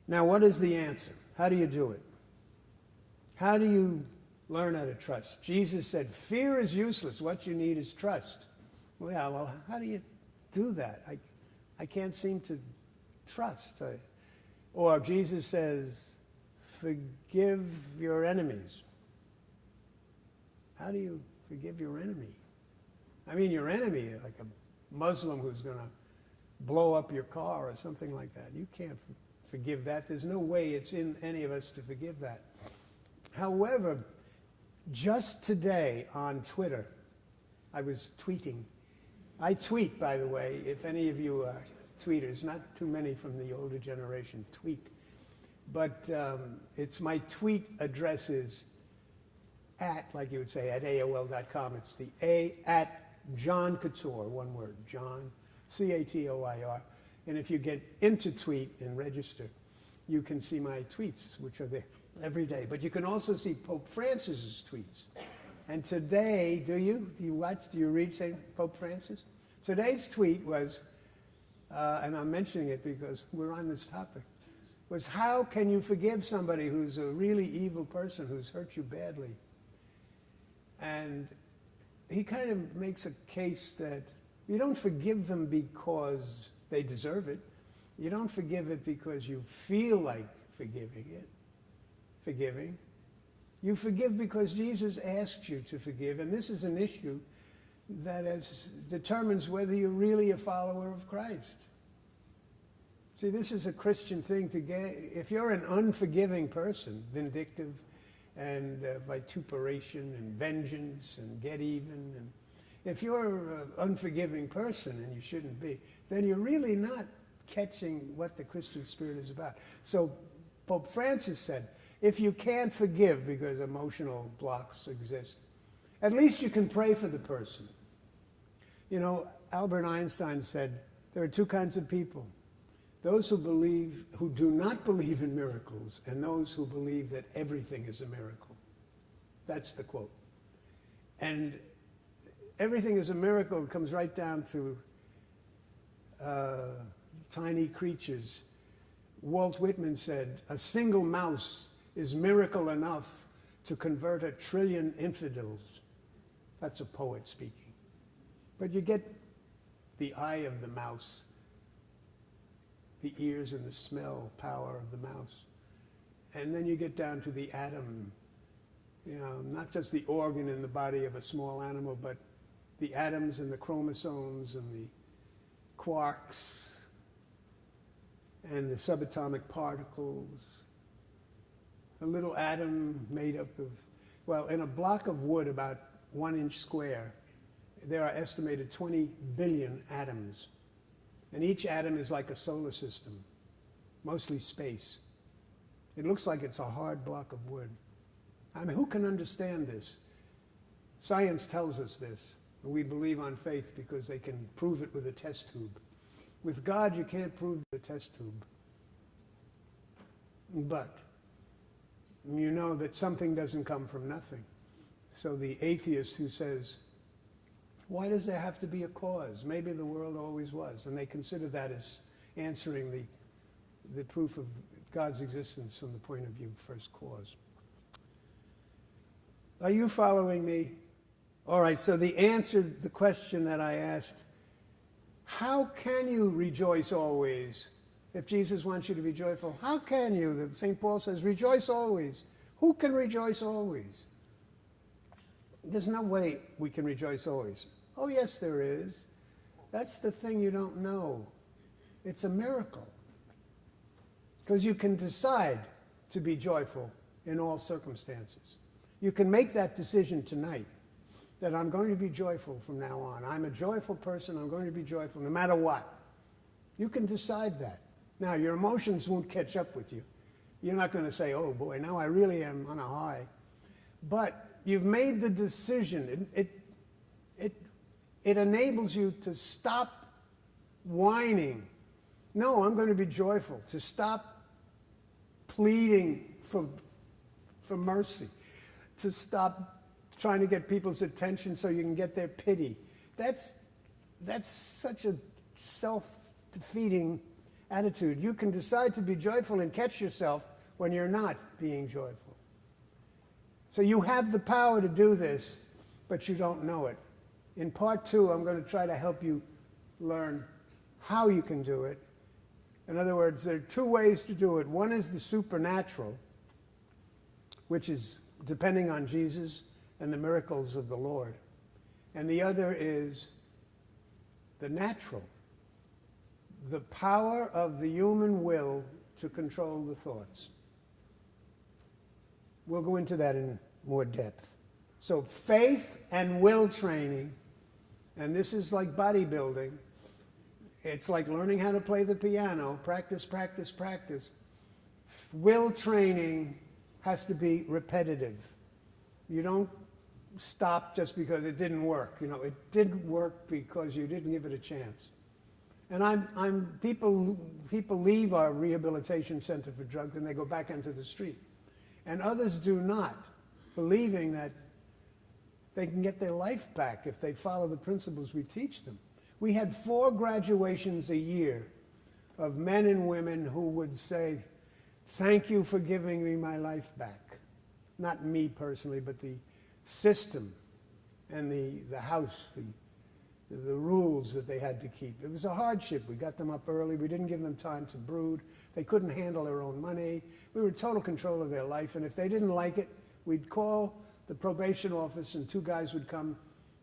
Now, what is the answer? How do you do it? How do you learn how to trust? Jesus said, fear is useless. What you need is trust. Well, how do you do that? I can't seem to trust. Or Jesus says, forgive your enemies. How do you forgive your enemy? I mean, your enemy, like a Muslim who's going to blow up your car or something like that. You can't forgive that. There's no way it's in any of us to forgive that. However, just today on Twitter, I was tweeting. I tweet, by the way, if any of you are tweeters, not too many from the older generation tweet. But it's my tweet address is at, like you would say, at AOL.com. It's the at John Catoir, one word, John, C-A-T-O-I-R. And if you get into tweet and register, you can see my tweets, which are there every day. But you can also see Pope Francis's tweets. And today, do you read St. Pope Francis? Today's tweet was, and I'm mentioning it because we're on this topic, was how can you forgive somebody who's a really evil person who's hurt you badly? And he kind of makes a case that you don't forgive them because they deserve it. You don't forgive it because you feel like forgiving. You forgive because Jesus asked you to forgive, and this is an issue that determines whether you're really a follower of Christ. See, this is a Christian thing to get. If you're an unforgiving person, vindictive and vituperation and vengeance and get even, and if you're an unforgiving person, and you shouldn't be, then you're really not catching what the Christian spirit is about. So Pope Francis said, if you can't forgive because emotional blocks exist, at least you can pray for the person. You know, Albert Einstein said, there are two kinds of people. Those who do not believe in miracles, and those who believe that everything is a miracle. That's the quote. And everything is a miracle comes right down to tiny creatures. Walt Whitman said, a single mouse is miracle enough to convert 1 trillion infidels. That's a poet speaking. But you get the eye of the mouse, the ears and the smell power of the mouse. And then you get down to the atom, not just the organ in the body of a small animal, but the atoms and the chromosomes and the quarks and the subatomic particles. A little atom made up of, well, in a block of wood about 1 inch square, there are estimated 20 billion atoms. And each atom is like a solar system, mostly space. It looks like it's a hard block of wood. I mean, who can understand this? Science tells us this. We believe on faith because they can prove it with a test tube. With God, you can't prove the test tube. But you know that something doesn't come from nothing. So the atheist who says, why does there have to be a cause? Maybe the world always was. And they consider that as answering the proof of God's existence from the point of view of first cause. Are you following me? All right, so the answer to the question that I asked, how can you rejoice always? If Jesus wants you to be joyful, how can you? St. Paul says, rejoice always. Who can rejoice always? There's no way we can rejoice always. Oh, yes, there is. That's the thing you don't know. It's a miracle. Because you can decide to be joyful in all circumstances. You can make that decision tonight, that I'm going to be joyful from now on. I'm a joyful person. I'm going to be joyful no matter what. You can decide that. Now, your emotions won't catch up with you. You're not going to say, oh, boy, now I really am on a high. But you've made the decision. It enables you to stop whining. No, I'm going to be joyful. To stop pleading for mercy. To stop trying to get people's attention so you can get their pity. That's such a self-defeating attitude. You can decide to be joyful and catch yourself when you're not being joyful. So you have the power to do this, but you don't know it. In part 2, I'm going to try to help you learn how you can do it. In other words, there are 2 ways to do it. One is the supernatural, which is depending on Jesus and the miracles of the Lord. And the other is the natural, the power of the human will to control the thoughts. We'll go into that in more depth. So faith and will training, and this is like bodybuilding. It's like learning how to play the piano. Practice, practice, practice. Will training has to be repetitive. You don't stop just because it didn't work. You know, it didn't work because you didn't give it a chance. And people leave our rehabilitation center for drugs and they go back into the street. And others do not, believing that they can get their life back if they follow the principles we teach them. We had 4 graduations a year of men and women who would say, "Thank you for giving me my life back." Not me personally, but the system and the house, the rules that they had to keep. It was a hardship. We got them up early. We didn't give them time to brood. They couldn't handle their own money. We were in total control of their life, and if they didn't like it, we'd call the probation office, and 2 guys would come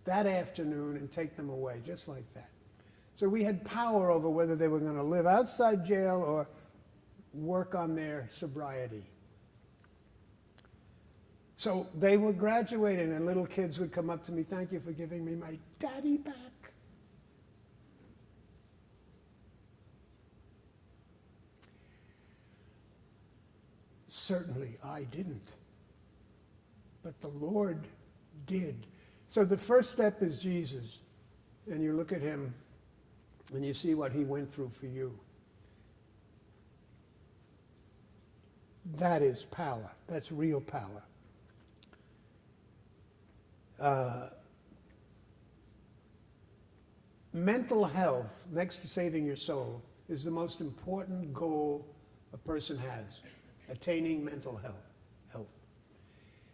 that afternoon and take them away, just like that. So we had power over whether they were going to live outside jail or work on their sobriety. So they were graduating, and little kids would come up to me, "Thank you for giving me my daddy back." Certainly I didn't, but the Lord did. So the first step is Jesus, and you look at him and you see what he went through for you. That is power. That's real power. Mental health, next to saving your soul, is the most important goal a person has, attaining mental health.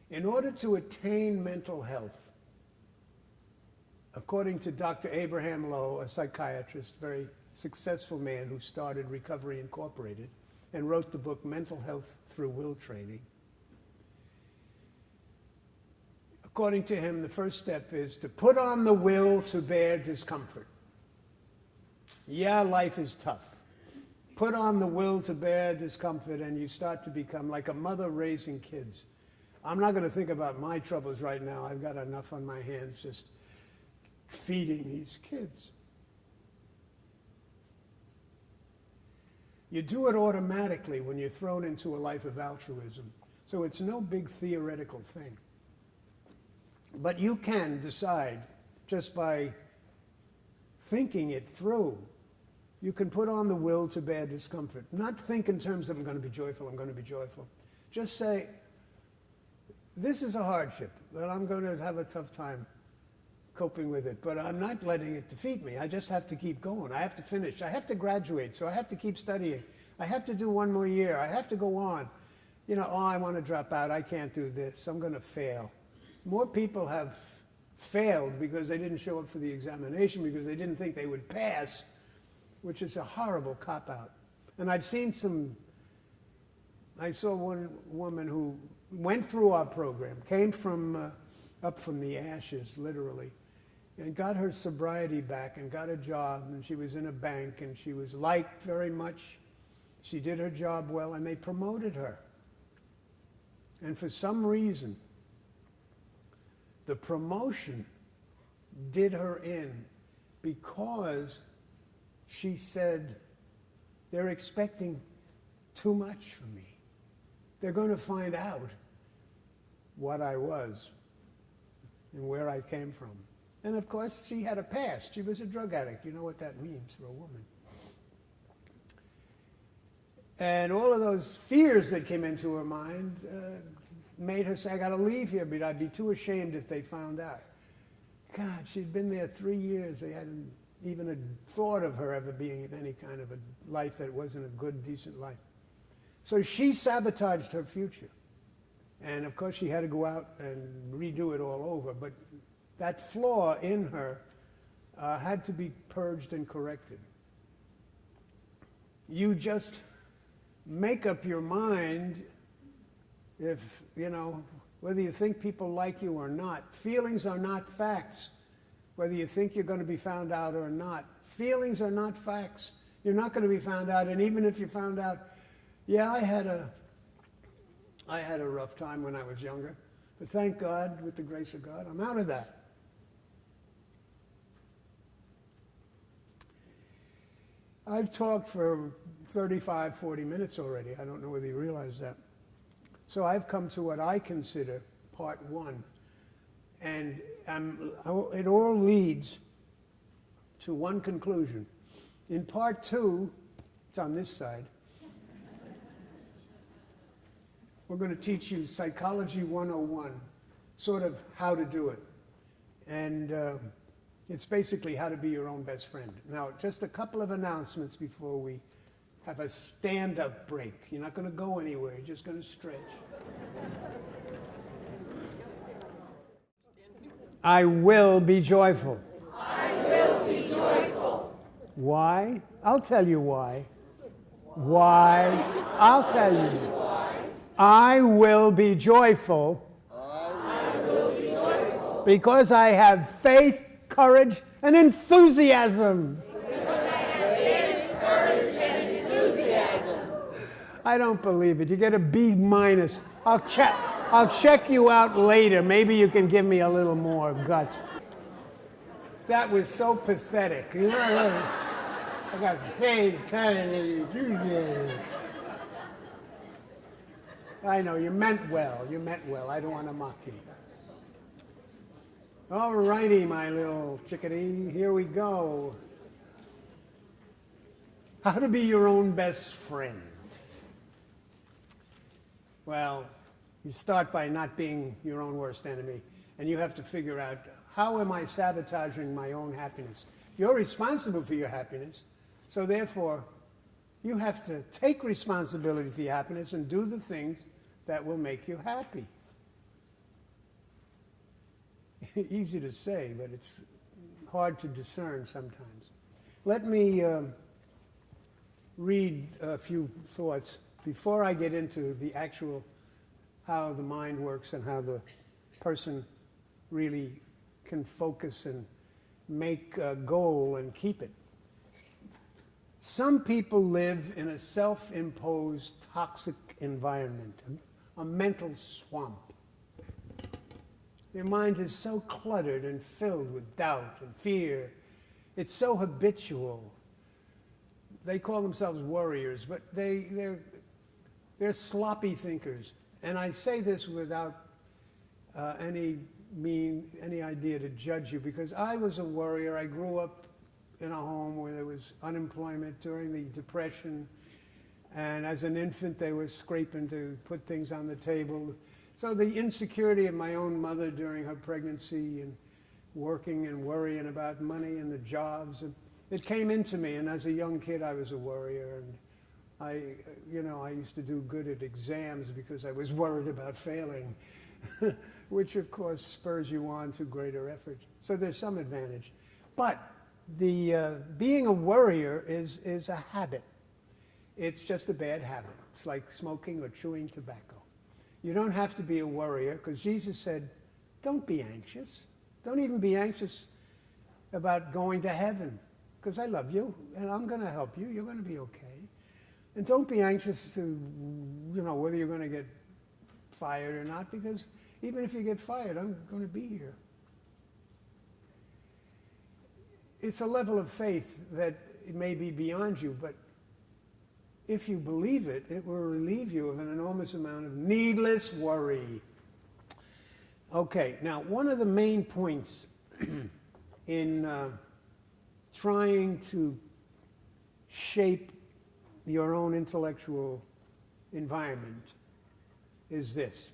In order to attain mental health, according to Dr. Abraham Lowe, a psychiatrist, very successful man who started Recovery Incorporated and wrote the book Mental Health Through Will Training, according to him, the first step is to put on the will to bear discomfort. Yeah, life is tough. Put on the will to bear discomfort, and you start to become like a mother raising kids. I'm not going to think about my troubles right now. I've got enough on my hands just feeding these kids. You do it automatically when you're thrown into a life of altruism. So it's no big theoretical thing. But you can decide just by thinking it through. You can put on the will to bear discomfort. Not think in terms of I'm going to be joyful, I'm going to be joyful. Just say, this is a hardship, that I'm going to have a tough time coping with it, but I'm not letting it defeat me. I just have to keep going. I have to finish. I have to graduate, so I have to keep studying. I have to do 1 more year. I have to go on. You know, I want to drop out. I can't do this. I'm going to fail. More people have failed because they didn't show up for the examination, because they didn't think they would pass, which is a horrible cop-out. And I saw one woman who went through our program, came from up from the ashes, literally, and got her sobriety back and got a job, and she was in a bank, and she was liked very much. She did her job well, and they promoted her. And for some reason, the promotion did her in, because she said, they're expecting too much from me. They're going to find out what I was and where I came from. And of course, she had a past. She was a drug addict. You know what that means for a woman. And all of those fears that came into her mind made her say, I got to leave here, but I'd be too ashamed if they found out. God, she'd been there 3 years. They hadn't even a thought of her ever being in any kind of a life that wasn't a good, decent life. So she sabotaged her future. And of course she had to go out and redo it all over, but that flaw in her had to be purged and corrected. You just make up your mind if, whether you think people like you or not. Feelings are not facts. Whether you think you're going to be found out or not. Feelings are not facts. You're not going to be found out, and even if you found out, yeah, I had a rough time when I was younger, but thank God, with the grace of God, I'm out of that. I've talked for 35, 40 minutes already. I don't know whether you realize that. So I've come to what I consider part one. And it all leads to one conclusion. In part two, it's on this side, we're going to teach you Psychology 101, sort of how to do it. And it's basically how to be your own best friend. Now, just a couple of announcements before we have a stand-up break. You're not going to go anywhere. You're just going to stretch. I will be joyful. I will be joyful. Why? I'll tell you why. Why? I'll tell you. Why? I will be joyful. I will be joyful. Because I have faith, courage, and enthusiasm. Because I have faith, courage, and enthusiasm. I don't believe it. You get a B minus. I'll check you out later. Maybe you can give me a little more guts. That was so pathetic. I got faith, courage, and enthusiasm. I know, you meant well. You meant well. I don't want to mock you. All righty, my little chickadee. Here we go. How to be your own best friend. Well, you start by not being your own worst enemy, and you have to figure out, how am I sabotaging my own happiness? You're responsible for your happiness, so therefore, you have to take responsibility for your happiness and do the things that will make you happy. Easy to say, but it's hard to discern sometimes. Let me read a few thoughts before I get into the actual how the mind works and how the person really can focus and make a goal and keep it. Some people live in a self-imposed toxic environment, a mental swamp. Their mind is so cluttered and filled with doubt and fear. It's so habitual. They call themselves warriors, but they're sloppy thinkers. And I say this without any idea to judge you, because I was a worrier. I grew up in a home where there was unemployment during the Depression, and as an infant they were scraping to put things on the table. So the insecurity of my own mother during her pregnancy and working and worrying about money and the jobs, it came into me, and as a young kid I was a worrier, and I used to do good at exams because I was worried about failing, which of course spurs you on to greater effort. So there's some advantage. But being a worrier is a habit. It's just a bad habit. It's like smoking or chewing tobacco. You don't have to be a worrier, because Jesus said, don't be anxious. Don't even be anxious about going to heaven, because I love you and I'm going to help you. You're going to be okay. And don't be anxious to, whether you're going to get fired or not, because even if you get fired, I'm going to be here. It's a level of faith that it may be beyond you, but if you believe it, it will relieve you of an enormous amount of needless worry. Okay, now one of the main points in trying to shape your own intellectual environment is this.